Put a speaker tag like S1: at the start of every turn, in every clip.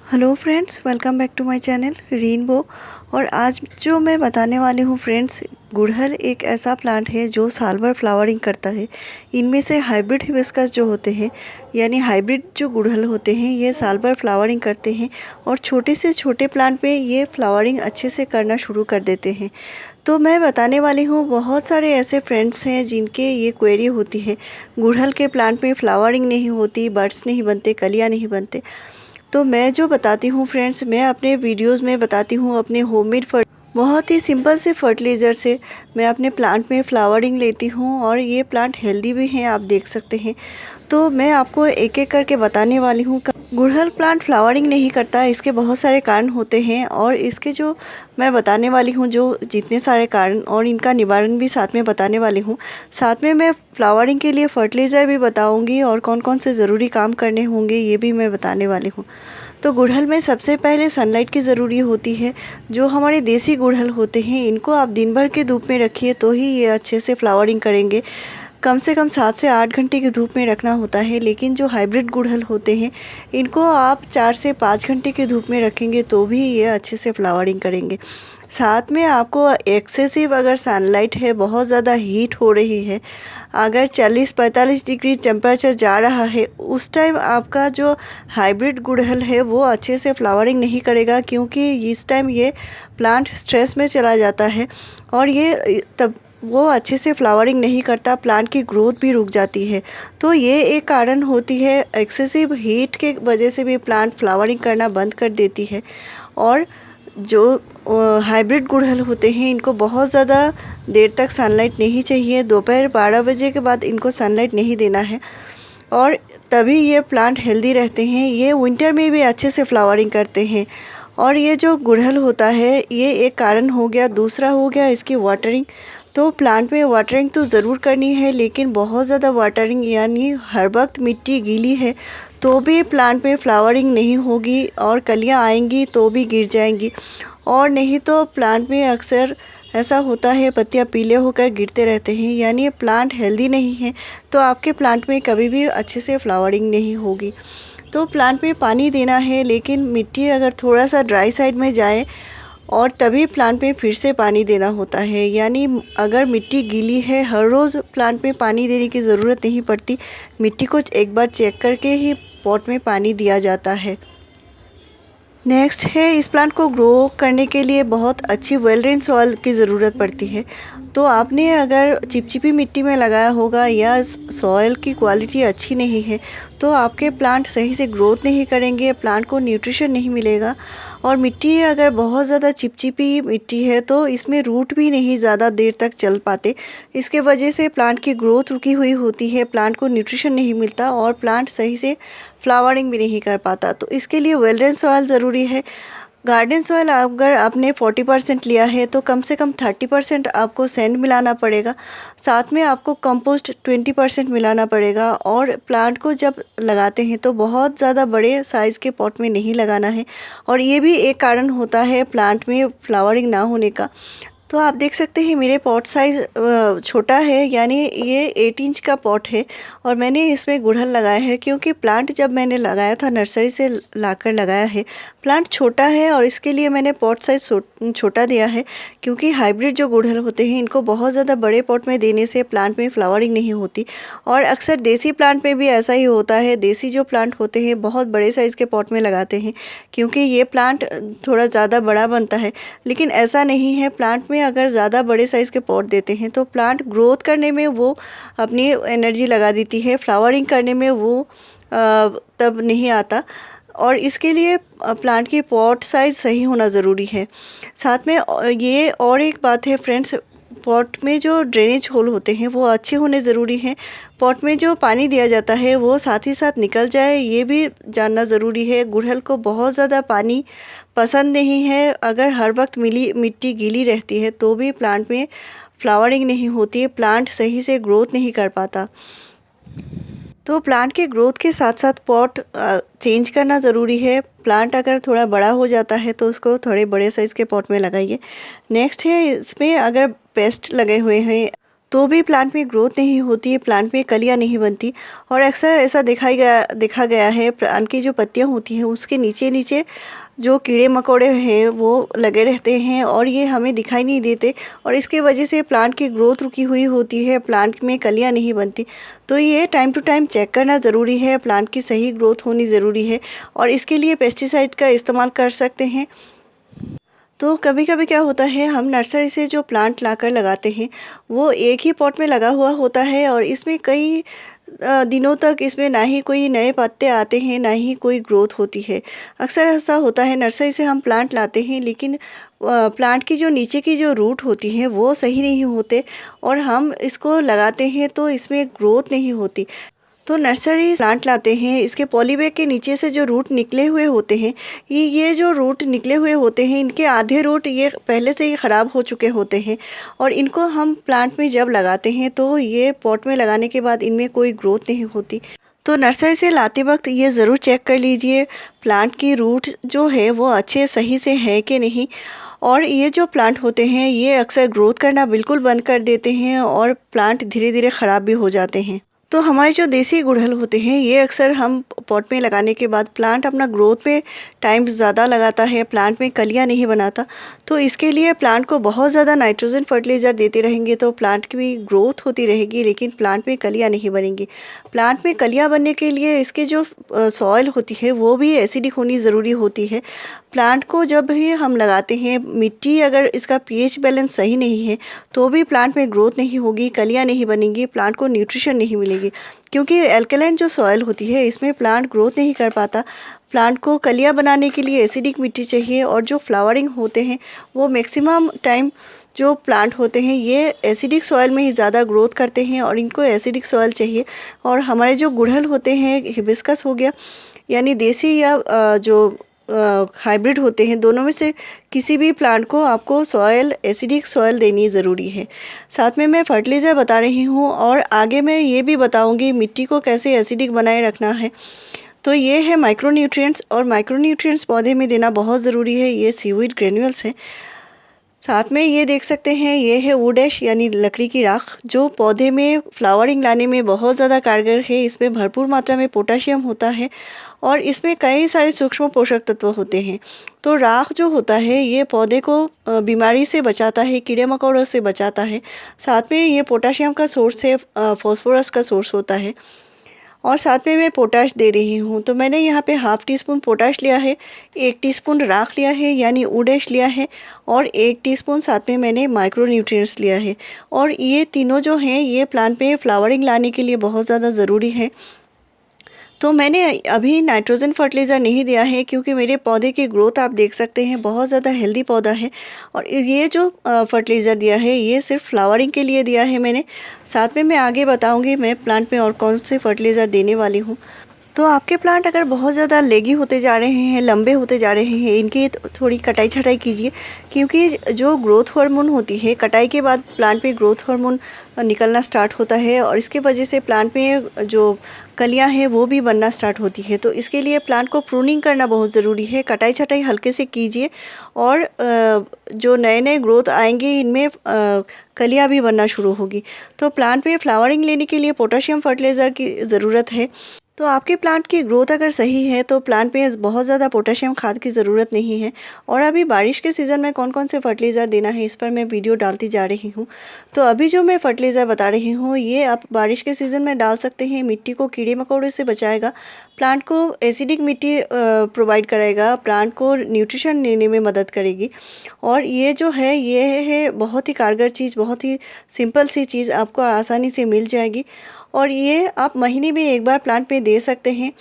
S1: Hello friends, welcome back to my channel rainbow. और आज जो मैं बताने वाली हूँ फ्रेंड्स, गुड़हल एक ऐसा प्लांट है जो साल भर फ्लावरिंग करता है। इनमें से हाइब्रिड हिबिस्कस जो होते हैं, यानी हाइब्रिड जो गुड़हल होते हैं, ये साल भर फ्लावरिंग करते हैं और छोटे से छोटे प्लांट में ये फ्लावरिंग अच्छे से करना शुरू कर देते हैं। तो मैं बताने वाली हूँ, बहुत सारे ऐसे फ्रेंड्स हैं जिनके ये क्वेरी होती है, गुड़हल के प्लांट में फ्लावरिंग नहीं होती, बड्स नहीं बनते, कलियाँ नहीं बनते। तो मैं जो बताती हूँ फ्रेंड्स, मैं अपने वीडियोस में बताती हूँ अपने होममेड बहुत ही सिंपल से फर्टिलाइज़र से मैं अपने प्लांट में फ्लावरिंग लेती हूँ और ये प्लांट हेल्दी भी हैं, आप देख सकते हैं। तो मैं आपको एक एक करके बताने वाली हूँ। गुड़हल प्लांट फ्लावरिंग नहीं करता, इसके बहुत सारे कारण होते हैं और इसके जो मैं बताने वाली हूँ, जो जितने सारे कारण और इनका निवारण भी साथ में बताने वाली हूँ। साथ में मैं फ्लावरिंग के लिए फर्टिलाइज़र भी बताऊँगी और कौन कौन से ज़रूरी काम करने होंगे ये भी मैं बताने वाली हूँ। तो गुड़हल में सबसे पहले सनलाइट की ज़रूरी होती है। जो हमारे देसी गुड़हल होते हैं, इनको आप दिन भर के धूप में रखिए तो ही ये अच्छे से फ्लावरिंग करेंगे। कम से कम 7 से 8 घंटे की धूप में रखना होता है। लेकिन जो हाइब्रिड गुड़हल होते हैं, इनको आप 4 से 5 घंटे की धूप में रखेंगे तो भी ये अच्छे से फ्लावरिंग करेंगे। साथ में आपको एक्सेसिव अगर सनलाइट है, बहुत ज़्यादा हीट हो रही है, अगर 40-45 डिग्री टेम्परेचर जा रहा है, उस टाइम आपका जो हाइब्रिड गुड़हल है वो अच्छे से फ्लावरिंग नहीं करेगा, क्योंकि इस टाइम ये प्लांट स्ट्रेस में चला जाता है और ये तब वो अच्छे से फ्लावरिंग नहीं करता, प्लांट की ग्रोथ भी रुक जाती है। तो ये एक कारण होती है, एक्सेसिव हीट के वजह से भी प्लांट फ्लावरिंग करना बंद कर देती है। और जो हाइब्रिड गुड़हल होते हैं, इनको बहुत ज़्यादा देर तक सनलाइट नहीं चाहिए। दोपहर 12 बजे के बाद इनको सनलाइट नहीं देना है और तभी ये प्लांट हेल्दी रहते हैं। ये विंटर में भी अच्छे से फ्लावरिंग करते हैं। और ये जो गुड़हल होता है, ये एक कारण हो गया। दूसरा हो गया इसकी वाटरिंग। तो प्लांट में वाटरिंग तो ज़रूर करनी है, लेकिन बहुत ज़्यादा वाटरिंग, यानी हर वक्त मिट्टी गीली है तो भी प्लांट में फ्लावरिंग नहीं होगी और कलियां आएंगी तो भी गिर जाएंगी। और नहीं तो प्लांट में अक्सर ऐसा होता है, पत्तियां पीले होकर गिरते रहते हैं, यानी ये प्लांट हेल्दी नहीं है। तो आपके प्लांट में कभी भी अच्छे से फ्लावरिंग नहीं होगी। तो प्लांट में पानी देना है, लेकिन मिट्टी अगर थोड़ा सा ड्राई साइड में जाए और तभी प्लांट में फिर से पानी देना होता है। यानी अगर मिट्टी गीली है, हर रोज़ प्लांट में पानी देने की ज़रूरत नहीं पड़ती। मिट्टी को एक बार चेक करके ही पॉट में पानी दिया जाता है। नेक्स्ट है, इस प्लांट को ग्रो करने के लिए बहुत अच्छी वेल ड्रेन सॉइल की ज़रूरत पड़ती है। तो आपने अगर चिपचिपी मिट्टी में लगाया होगा या सॉइल की क्वालिटी अच्छी नहीं है, तो आपके प्लांट सही से ग्रोथ नहीं करेंगे, प्लांट को न्यूट्रिशन नहीं मिलेगा। और मिट्टी अगर बहुत ज़्यादा चिपचिपी मिट्टी है तो इसमें रूट भी नहीं ज़्यादा देर तक चल पाते। इसके वजह से प्लांट की ग्रोथ रुकी हुई होती है, प्लांट को न्यूट्रिशन नहीं मिलता और प्लांट सही से फ्लावरिंग भी नहीं कर पाता। तो इसके लिए वेल ड्रेन सॉइल ज़रूरी है। गार्डन सॉइल अगर आपने 40% लिया है तो कम से कम 30% आपको सैंड मिलाना पड़ेगा। साथ में आपको कंपोस्ट 20% मिलाना पड़ेगा। और प्लांट को जब लगाते हैं तो बहुत ज़्यादा बड़े साइज़ के पॉट में नहीं लगाना है, और ये भी एक कारण होता है प्लांट में फ्लावरिंग ना होने का। तो आप देख सकते हैं मेरे पॉट साइज़ छोटा है, यानी ये 8 इंच का पॉट है और मैंने इसमें गुड़हल लगाया है, क्योंकि प्लांट जब मैंने लगाया था नर्सरी से लाकर लगाया है, प्लांट छोटा है और इसके लिए मैंने पॉट साइज़ छोटा दिया है। क्योंकि हाइब्रिड जो गुड़हल होते हैं, इनको बहुत ज़्यादा बड़े पॉट में देने से प्लांट में फ्लावरिंग नहीं होती। और अक्सर देसी प्लांट में भी ऐसा ही होता है, देसी जो प्लांट होते हैं बहुत बड़े साइज़ के पॉट में लगाते हैं, क्योंकि ये प्लांट थोड़ा ज़्यादा बड़ा बनता है। लेकिन ऐसा नहीं है, प्लांट में अगर ज़्यादा बड़े साइज़ के पॉट देते हैं तो प्लांट ग्रोथ करने में वो अपनी एनर्जी लगा देती है, फ्लावरिंग करने में वो तब नहीं आता। और इसके लिए प्लांट की पॉट साइज़ सही होना ज़रूरी है। साथ में ये और एक बात है फ्रेंड्स, पॉट में जो ड्रेनेज होल होते हैं वो अच्छे होने ज़रूरी हैं। पॉट में जो पानी दिया जाता है वो साथ ही साथ निकल जाए, ये भी जानना ज़रूरी है। गुड़हल को बहुत ज़्यादा पानी पसंद नहीं है। अगर हर वक्त मिट्टी गीली रहती है तो भी प्लांट में फ्लावरिंग नहीं होती है, प्लांट सही से ग्रोथ नहीं कर पाता। तो प्लांट के ग्रोथ के साथ साथ पॉट चेंज करना ज़रूरी है। प्लांट अगर थोड़ा बड़ा हो जाता है तो उसको थोड़े बड़े साइज़ के पॉट में लगाइए। नेक्स्ट है, इसमें अगर पेस्ट लगे हुए हैं तो भी प्लांट में ग्रोथ नहीं होती है, प्लांट में कलियां नहीं बनती। और अक्सर ऐसा देखा गया है, प्लांट की जो पत्तियां होती हैं उसके नीचे नीचे जो कीड़े मकोड़े हैं वो लगे रहते हैं और ये हमें दिखाई नहीं देते, और इसके वजह से प्लांट की ग्रोथ रुकी हुई होती है, प्लांट में कलियां नहीं बनती। तो ये टाइम टू टाइम चेक करना ज़रूरी है, प्लांट की सही ग्रोथ होनी ज़रूरी है, और इसके लिए पेस्टिसाइड का इस्तेमाल कर सकते हैं। तो कभी कभी क्या होता है, हम नर्सरी से जो प्लांट लाकर लगाते हैं वो एक ही पॉट में लगा हुआ होता है, और इसमें कई दिनों तक इसमें ना ही कोई नए पत्ते आते हैं, ना ही कोई ग्रोथ होती है। अक्सर ऐसा होता है, नर्सरी से हम प्लांट लाते हैं लेकिन प्लांट की जो नीचे की जो रूट होती है वो सही नहीं होते, और हम इसको लगाते हैं तो इसमें ग्रोथ नहीं होती। तो नर्सरी प्लांट लाते हैं, इसके पॉलीबैग के नीचे से जो रूट निकले हुए होते हैं, ये जो रूट निकले हुए होते हैं, इनके आधे रूट ये पहले से ही ख़राब हो चुके होते हैं, और इनको हम प्लांट में जब लगाते हैं तो ये पॉट में लगाने के बाद इनमें कोई ग्रोथ नहीं होती। तो नर्सरी से लाते वक्त ये ज़रूर चेक कर लीजिए प्लांट की रूट जो है वो अच्छे सही से है कि नहीं। और ये जो प्लांट होते हैं ये अक्सर ग्रोथ करना बिल्कुल बंद कर देते हैं, और प्लांट धीरे धीरे ख़राब भी हो जाते हैं। तो हमारे जो देसी गुड़हल होते हैं ये अक्सर हम पॉट में लगाने के बाद प्लांट अपना ग्रोथ में टाइम ज़्यादा लगाता है, प्लांट में कलियां नहीं बनाता। तो इसके लिए प्लांट को बहुत ज़्यादा नाइट्रोजन फर्टिलाइज़र देते रहेंगे तो प्लांट की भी ग्रोथ होती रहेगी, लेकिन प्लांट में कलियां नहीं बनेंगी। प्लांट में कलियां बनने के लिए इसके जो सॉइल होती है वो भी एसिडिक होनी ज़रूरी होती है। प्लांट को जब भी हम लगाते हैं, मिट्टी अगर इसका पीएच बैलेंस सही नहीं है तो भी प्लांट में ग्रोथ नहीं होगी, कलियां नहीं बनेंगी, प्लांट को न्यूट्रिशन नहीं मिलेगी। क्योंकि एल्कलाइन जो सॉइल होती है इसमें प्लांट ग्रोथ नहीं कर पाता। प्लांट को कलियां बनाने के लिए एसिडिक मिट्टी चाहिए, और जो फ्लावरिंग होते हैं वो मैक्सिमम टाइम जो प्लांट होते हैं ये एसिडिक सॉइल में ही ज़्यादा ग्रोथ करते हैं, और इनको एसिडिक सॉइल चाहिए। और हमारे जो गुड़हल होते हैं, हिबिस्कस हो गया यानी देसी या जो हाइब्रिड होते हैं, दोनों में से किसी भी प्लांट को आपको सॉयल एसिडिक सॉयल देनी ज़रूरी है। साथ में मैं फर्टिलाइज़र बता रही हूँ, और आगे मैं ये भी बताऊँगी मिट्टी को कैसे एसिडिक बनाए रखना है। तो ये है माइक्रोन्यूट्रिएंट्स, और माइक्रोन्यूट्रिएंट्स पौधे में देना बहुत ज़रूरी है। ये सीवीड ग्रेन्यूल्स हैं। साथ में ये देख सकते हैं, ये है वुड ऐश यानी लकड़ी की राख, जो पौधे में फ्लावरिंग लाने में बहुत ज़्यादा कारगर है। इसमें भरपूर मात्रा में पोटाशियम होता है, और इसमें कई सारे सूक्ष्म पोषक तत्व होते हैं। तो राख जो होता है ये पौधे को बीमारी से बचाता है, कीड़े मकोड़ों से बचाता है। साथ में ये पोटाशियम का सोर्स है, फॉस्फोरस का सोर्स होता है। और साथ में मैं पोटाश दे रही हूँ, तो मैंने यहाँ पे हाफ़ टी स्पून पोटाश लिया है, 1 टीस्पून राख लिया है यानी वुड ऐश लिया है, और 1 टीस्पून साथ में मैंने माइक्रो न्यूट्रिएंट्स लिया है। और ये तीनों जो हैं ये प्लांट में फ्लावरिंग लाने के लिए बहुत ज़्यादा ज़रूरी है। तो मैंने अभी नाइट्रोजन फर्टिलाइज़र नहीं दिया है, क्योंकि मेरे पौधे की ग्रोथ आप देख सकते हैं बहुत ज़्यादा हेल्दी पौधा है। और ये जो फर्टिलाइज़र दिया है ये सिर्फ फ्लावरिंग के लिए दिया है मैंने। साथ में मैं आगे बताऊंगी मैं प्लांट में और कौन से फर्टिलाइज़र देने वाली हूँ। तो आपके प्लांट अगर बहुत ज़्यादा लेगी होते जा रहे हैं, लंबे होते जा रहे हैं, इनकी थोड़ी कटाई छटाई कीजिए, क्योंकि जो ग्रोथ हार्मोन होती है कटाई के बाद प्लांट में ग्रोथ हार्मोन निकलना स्टार्ट होता है, और इसके वजह से प्लांट में जो कलियां हैं वो भी बनना स्टार्ट होती है। तो इसके लिए प्लांट को प्रूनिंग करना बहुत ज़रूरी है। कटाई छटाई हल्के से कीजिए, और जो नए नए ग्रोथ आएंगे इनमें कलियां भी बनना शुरू होगी। तो प्लांट में फ्लावरिंग लेने के लिए पोटाशियम फर्टिलाइज़र की ज़रूरत है। तो आपके प्लांट की ग्रोथ अगर सही है तो प्लांट में बहुत ज़्यादा पोटेशियम खाद की ज़रूरत नहीं है। और अभी बारिश के सीज़न में कौन कौन से फर्टिलाइज़र देना है इस पर मैं वीडियो डालती जा रही हूँ। तो अभी जो मैं फर्टिलाइज़र बता रही हूँ ये आप बारिश के सीज़न में डाल सकते हैं। मिट्टी को कीड़े मकोड़े से बचाएगा, प्लांट को एसिडिक मिट्टी प्रोवाइड करेगा, प्लांट को न्यूट्रिशन लेने में मदद करेगी। और ये जो है ये है बहुत ही कारगर चीज़, बहुत ही सिंपल सी चीज़ आपको आसानी से मिल जाएगी। और ये आप महीने में एक बार प्लांट में दे सकते हैं,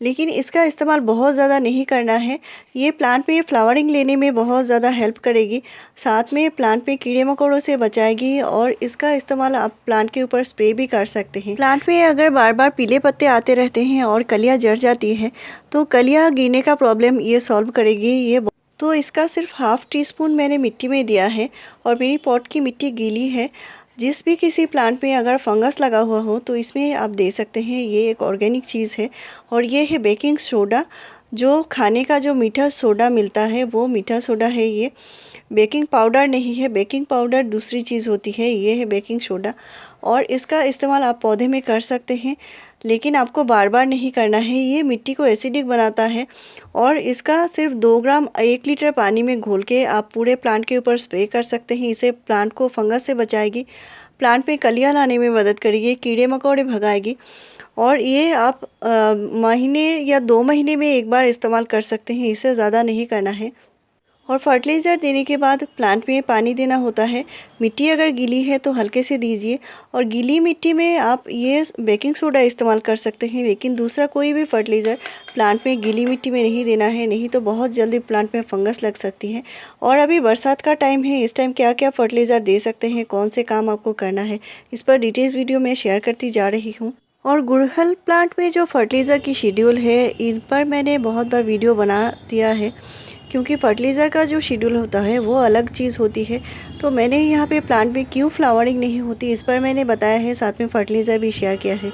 S1: लेकिन इसका इस्तेमाल बहुत ज़्यादा नहीं करना है। ये प्लांट में फ्लावरिंग लेने में बहुत ज़्यादा हेल्प करेगी, साथ में प्लांट में कीड़े मकोड़ों से बचाएगी। और इसका इस्तेमाल आप प्लांट के ऊपर स्प्रे भी कर सकते हैं। प्लांट में अगर बार बार पीले पत्ते आते रहते हैं और कलियाँ जड़ जाती हैं तो कलियाँ गिरने का प्रॉब्लम ये सॉल्व करेगी। ये तो इसका सिर्फ हाफ़ टी स्पून मैंने मिट्टी में दिया है, और मेरी पॉट की मिट्टी गीली है। जिस भी किसी प्लांट में अगर फंगस लगा हुआ हो तो इसमें आप दे सकते हैं। ये एक ऑर्गेनिक चीज़ है। और ये है बेकिंग सोडा, जो खाने का जो मीठा सोडा मिलता है वो मीठा सोडा है, ये बेकिंग पाउडर नहीं है। बेकिंग पाउडर दूसरी चीज़ होती है, ये है बेकिंग सोडा। और इसका इस्तेमाल आप पौधे में कर सकते हैं, लेकिन आपको बार बार नहीं करना है। ये मिट्टी को एसिडिक बनाता है और इसका सिर्फ 2 ग्राम 1 लीटर पानी में घोल के आप पूरे प्लांट के ऊपर स्प्रे कर सकते हैं। इसे प्लांट को फंगस से बचाएगी, प्लांट में कलियां लाने में मदद करेगी, कीड़े मकोड़े भगाएगी। और ये आप महीने या 2 महीने में एक बार इस्तेमाल कर सकते हैं, इससे ज़्यादा नहीं करना है। और फर्टिलाइज़र देने के बाद प्लांट में पानी देना होता है। मिट्टी अगर गीली है तो हल्के से दीजिए, और गीली मिट्टी में आप ये बेकिंग सोडा इस्तेमाल कर सकते हैं, लेकिन दूसरा कोई भी फर्टिलाइज़र प्लांट में गीली मिट्टी में नहीं देना है, नहीं तो बहुत जल्दी प्लांट में फंगस लग सकती है। और अभी बरसात का टाइम है, इस टाइम क्या क्या फर्टिलाइज़र दे सकते हैं, कौन से काम आपको करना है, इस पर डिटेल्स वीडियो में शेयर करती जा रही हूँ। और गुड़हल प्लांट में जो फर्टिलाइज़र की शेड्यूल है, इन पर मैंने बहुत बार वीडियो बना दिया है, क्योंकि फर्टिलाइज़र का जो शेड्यूल होता है वो अलग चीज़ होती है। तो मैंने यहाँ पे प्लांट में क्यों फ्लावरिंग नहीं होती, इस पर मैंने बताया है, साथ में फर्टिलाइज़र भी शेयर किया है।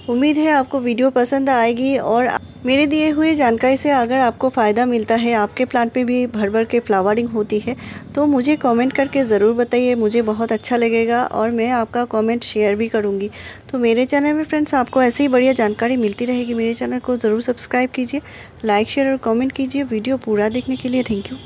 S1: उम्मीद है आपको वीडियो पसंद आएगी, और मेरे दिए हुए जानकारी से अगर आपको फ़ायदा मिलता है, आपके प्लांट में भी भर भर के फ्लावरिंग होती है, तो मुझे कमेंट करके ज़रूर बताइए, मुझे बहुत अच्छा लगेगा और मैं आपका कमेंट शेयर भी करूँगी। तो मेरे चैनल में फ्रेंड्स आपको ऐसे ही बढ़िया जानकारी मिलती रहेगी। मेरे चैनल को ज़रूर सब्सक्राइब कीजिए, लाइक शेयर और कमेंट कीजिए। वीडियो पूरा देखने के लिए थैंक यू।